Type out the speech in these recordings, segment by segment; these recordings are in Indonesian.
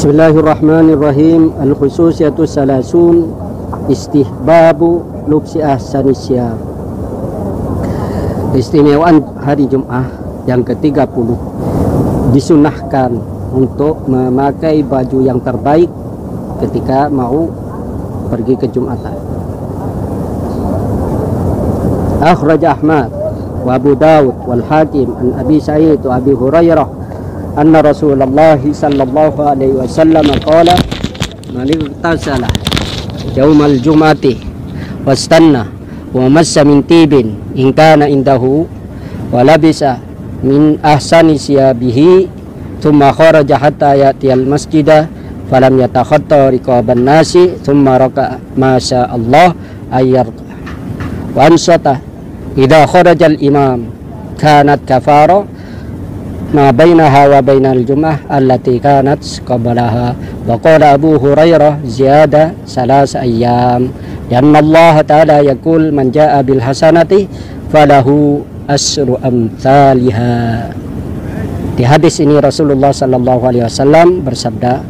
Bismillahirrahmanirrahim. Al-khususiyatu salasun istihbabu lubsi ahsanis siyab. Istimewaan hari Jumat yang ke-30, disunahkan untuk memakai baju yang terbaik ketika mau pergi ke Jumatan. Akhraj Ahmad wa Abu Dawud wal Hakim an Abi Sa'id wa Abi Hurairah anna Rasulullah sallallahu alaihi wasallam qala man igtasala yaumal jum'ati wastanna wa massa min tibin in kana indahu wa labisa min ahsani siyabihi thumma kharaja hatta ya'tiyal masjidah falam yatakhatta riqaban nasi thumma raka'a ma syaa Allah ayyar wa ansata idza kharaja al imam kanat kafara ma bainaha wa bainal jum'ah allati kanat qablaha. Wa qala Abu Hurairah ziyada salas ayyam yanna Allah ta'ala yaqul man jaa bil hasanati falahu asru amsalha. Di hadis ini Rasulullah sallallahu alaihi wasallam bersabda,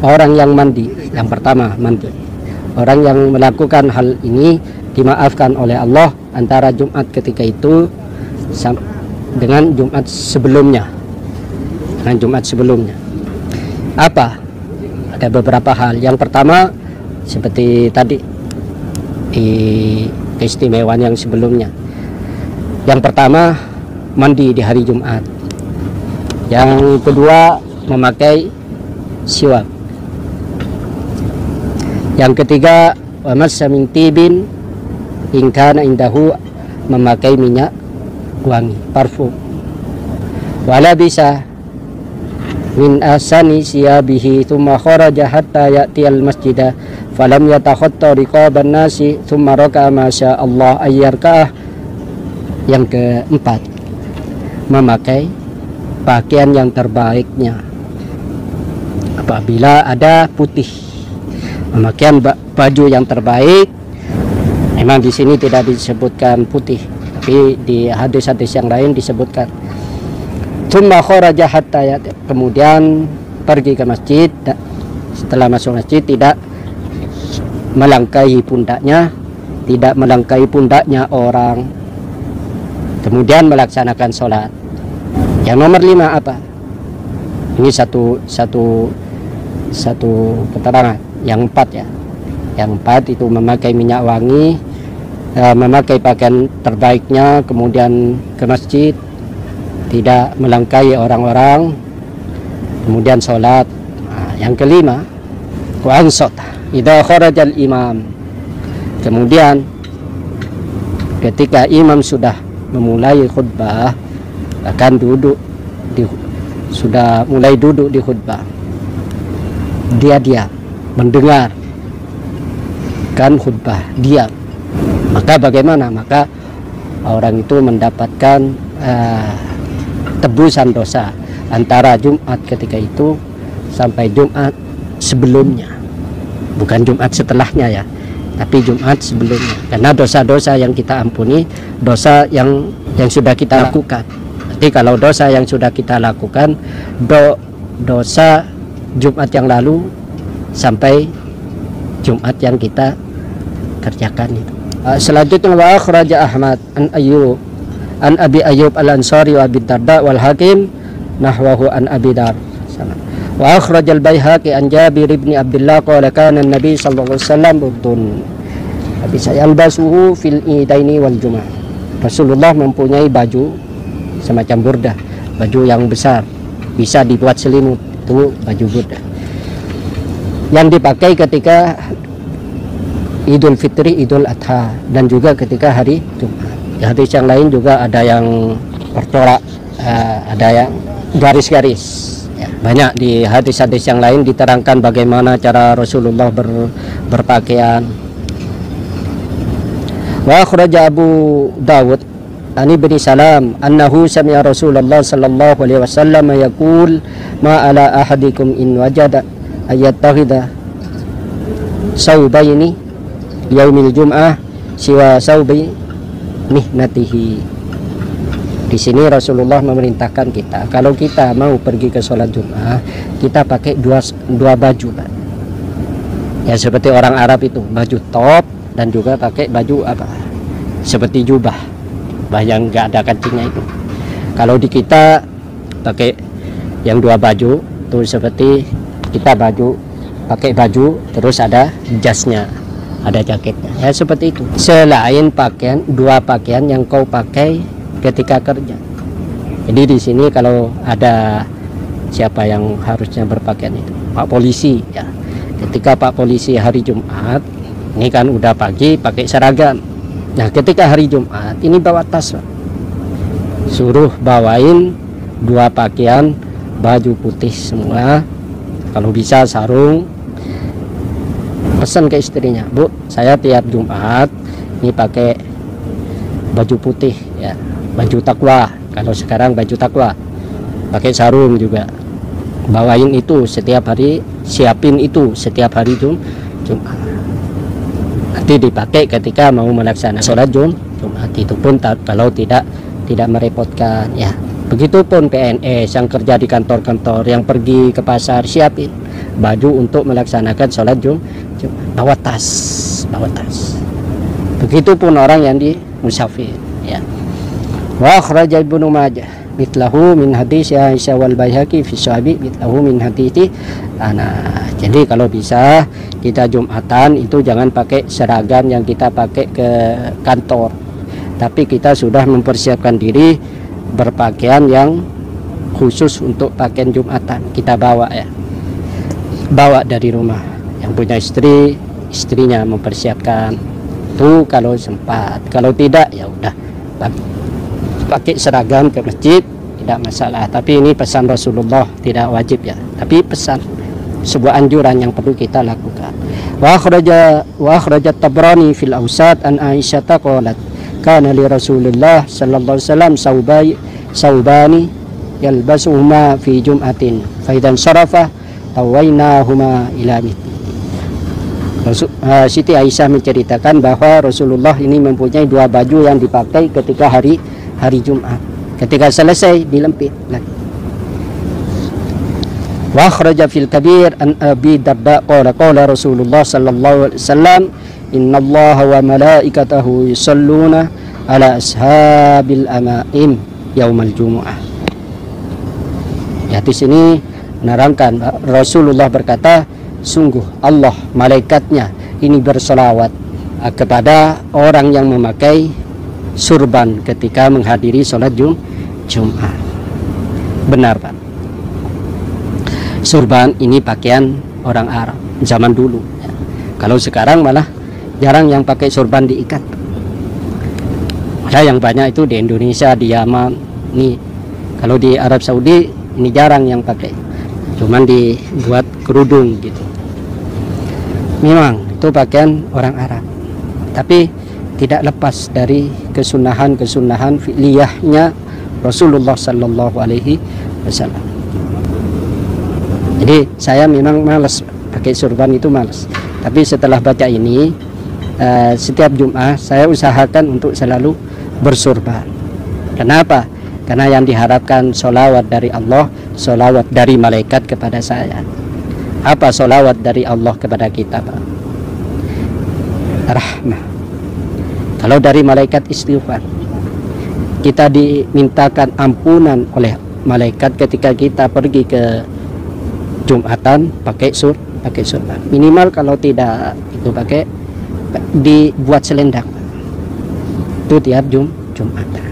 orang yang mandi, yang pertama mandi, orang yang melakukan hal ini dimaafkan oleh Allah antara Jumat ketika itu dengan Jumat sebelumnya. Dengan Jumat sebelumnya. Apa? Ada beberapa hal. Yang pertama, seperti tadi di keistimewaan yang sebelumnya. Yang pertama, mandi di hari Jumat. Yang kedua, memakai siwak. Yang ketiga, wa massa min tibin in kana indahu, memakai minyak wangi, parfum. Wala bisa min asani siyabihi thumma kharaja hatta ya'tiyal masjidah falam yatakhatta riqaban nasi thumma raka'a ma syaa Allah ayyarka'ah. Yang keempat, memakai pakaian yang terbaiknya. Apabila ada putih, pemakaian baju yang terbaik. Memang di sini tidak disebutkan putih, tapi di hadis-hadis yang lain disebutkan. Tsumma kharaja hatta ya'ti, kemudian pergi ke masjid. Setelah masuk masjid tidak melangkahi pundaknya, tidak melangkahi pundaknya orang. Kemudian melaksanakan sholat. Yang nomor 5 apa? Ini satu keterangan. Yang 4 ya. Yang 4 itu memakai minyak wangi, memakai pakaian terbaiknya, kemudian ke masjid, tidak melangkahi orang-orang, kemudian sholat. Yang kelima, wa ansat idza kharajal imam, kemudian ketika imam sudah memulai khutbah, akan sudah mulai duduk di khutbah, dia diam mendengar kan khutbah, diam, maka bagaimana? Maka orang itu mendapatkan tebusan dosa antara Jumat ketika itu sampai Jumat sebelumnya, bukan Jumat setelahnya ya, tapi Jumat sebelumnya. Karena dosa-dosa yang kita ampuni, dosa yang sudah kita lakukan. Nanti kalau dosa yang sudah kita lakukan, dosa Jumat yang lalu sampai Jumat yang kita kerjakan itu. Selanjutnya wa akhraja Ahmad an Abi Ayyub al-Ansari wa Abi Darda wal Hakim nahwahu an Abi Dar. Wa akhraj al-Baihaqi an Jabir ibn Abdullah qala kana an-nabi sallallahu alaihi wasallam burdun bisa yalbasuhu fil idaini wal jum'ah. Rasulullah mempunyai baju semacam burdah, baju yang besar, bisa dibuat selimut, itu baju burdah yang dipakai ketika Idul Fitri, Idul Adha, dan juga ketika hari Jumat. Di hadis yang lain juga ada yang bercorak, ada yang garis-garis. Ya, banyak di hadis-hadis yang lain diterangkan bagaimana cara Rasulullah berpakaian. Wa akhraja Abu Dawud an Ibni Salam annahu sami'a Rasulullah sallallahu alaihi wasallam yaqul ma ala ahadikum in wajada ayattakhidha saubaini yaumil jum'ah siwa saubi mihnatihi. Di Di sini Rasulullah memerintahkan kita, kalau kita mau pergi ke sholat Jumat, kita pakai dua baju, Pak. Ya seperti orang Arab itu, baju top dan juga pakai baju apa? Seperti jubah, yang nggak ada kancingnya itu. Kalau di kita pakai yang dua baju, tuh seperti kita pakai baju, terus ada jasnya, ada jaketnya, ya seperti itu. Selain dua pakaian yang kau pakai ketika kerja. Jadi di sini kalau ada siapa yang harusnya berpakaian itu, Pak Polisi, ya. Ketika Pak Polisi hari Jumat, ini kan udah pagi pakai seragam. Nah ketika hari Jumat ini bawa tas, Pak. Suruh bawain dua pakaian, baju putih semua, kalau bisa sarung. Pesan ke istrinya, Bu, saya tiap Jumat ini pakai baju putih, ya, baju takwa. Kalau sekarang baju takwa, pakai sarung juga. Bawain itu setiap hari, siapin itu setiap hari Jumat. Nanti dipakai ketika mau melaksanakan sholat Jumat. Itu pun kalau tidak merepotkan, ya. Begitupun PNS yang kerja di kantor-kantor, yang pergi ke pasar, siapin baju untuk melaksanakan sholat Jumat. Bawa tas. Begitupun orang yang di musafir, ya. Wa akhraja Ibnu Majah mitlahu min hadis Aisyah wal Baihaqi fi Syu'abi mitlahu min hadits Anas. Jadi kalau bisa kita Jumatan itu jangan pakai seragam yang kita pakai ke kantor, tapi kita sudah mempersiapkan diri berpakaian yang khusus untuk pakaian Jumatan. Kita bawa, ya, bawa dari rumah. Yang punya istrinya mempersiapkan tuh kalau sempat. Kalau tidak ya udah pakai seragam ke masjid, tidak masalah. Tapi ini pesan Rasulullah, tidak wajib, ya, tapi pesan, sebuah anjuran yang perlu kita lakukan. Wa akhraja Tabrani fil Awsat an Aisyah qalat kana li Rasulillah sallallahu alaihi wasallam saubani yalbasuhuma fi jum'atin fa idan sarafa tawainahuma ila Siti Aisyah menceritakan bahwa Rasulullah ini mempunyai dua baju yang dipakai ketika hari Jumat. Ketika selesai dilempit lagi. Wa akhraja fil Kabir an Abi Darda qala Rasulullah sallallahu alaihi wasallam innallaha wa malaikatahu yusalluna ala ashabil amaim yaumal jumu'ah. Ya, di sini menerangkan Rasulullah berkata, sungguh Allah malaikatnya ini berselawat kepada orang yang memakai surban ketika menghadiri sholat Jumat. Benar, Pak. Surban ini pakaian orang Arab zaman dulu, ya. Kalau sekarang malah jarang yang pakai surban diikat. Yang banyak itu di Indonesia, di Yaman. Nih, kalau di Arab Saudi ini jarang yang pakai, cuman dibuat kerudung gitu. Memang itu pakaian orang Arab, tapi tidak lepas dari kesunahan fi'liyahnya Rasulullah sallallahu alaihi wasallam. Jadi saya memang malas pakai surban, itu malas. Tapi setelah baca ini, setiap Jumat saya usahakan untuk selalu bersurban. Kenapa? Karena yang diharapkan solawat dari Allah, solawat dari malaikat kepada saya. Apa solawat dari Allah kepada kita, Pak? Rahmah. Kalau dari malaikat istighfar, kita dimintakan ampunan oleh malaikat ketika kita pergi ke Jumatan pakai surban. Minimal kalau tidak itu pakai dibuat selendang. Itu tiap Jumatan.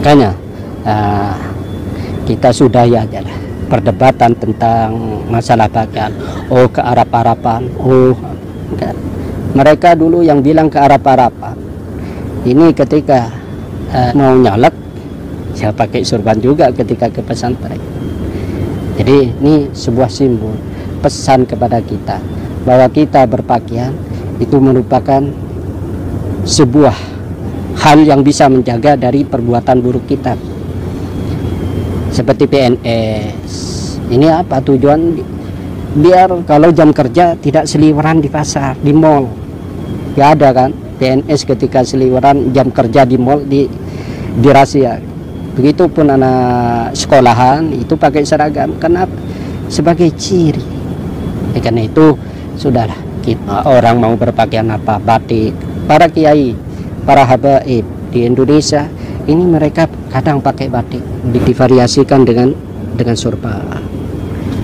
Makanya kita sudahi aja lah perdebatan tentang masalah pakaian. Oh, ke Arab-Araban. Oh, enggak. Mereka dulu yang bilang ke Arab-Araban ini ketika mau nyalek, saya pakai surban juga ketika ke pesantren. Jadi ini sebuah simbol pesan kepada kita bahwa kita berpakaian itu merupakan sebuah hal yang bisa menjaga dari perbuatan buruk kita. Seperti PNS, ini apa tujuan? Biar kalau jam kerja tidak seliweran di pasar, di mall. Ya ada kan PNS ketika seliweran jam kerja di mall, dirahasiakan. Begitupun anak sekolahan itu pakai seragam. Kenapa? Sebagai ciri. Karena itu sudahlah, kita orang mau berpakaian apa, batik. Para kiai, para habaib di Indonesia ini mereka kadang pakai batik, divariasikan dengan sorban.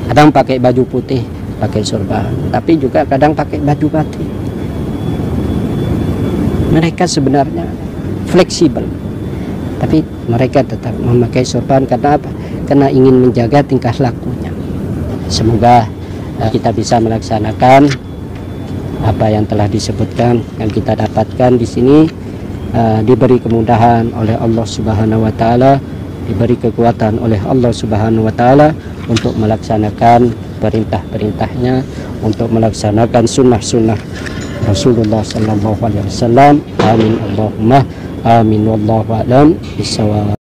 Kadang pakai baju putih, pakai sorban, tapi juga kadang pakai baju batik. Mereka sebenarnya fleksibel, tapi mereka tetap memakai sorban. Karena apa? Karena ingin menjaga tingkah lakunya. Semoga kita bisa melaksanakan apa yang telah disebutkan, yang kita dapatkan di sini, diberi kemudahan oleh Allah Subhanahu wa taala, diberi kekuatan oleh Allah Subhanahu wa taala untuk melaksanakan perintah-perintahnya, untuk melaksanakan sunnah-sunnah Rasulullah sallallahu alaihi wasallam. Amin Allahumma amin, wallahu a'lam bishawab.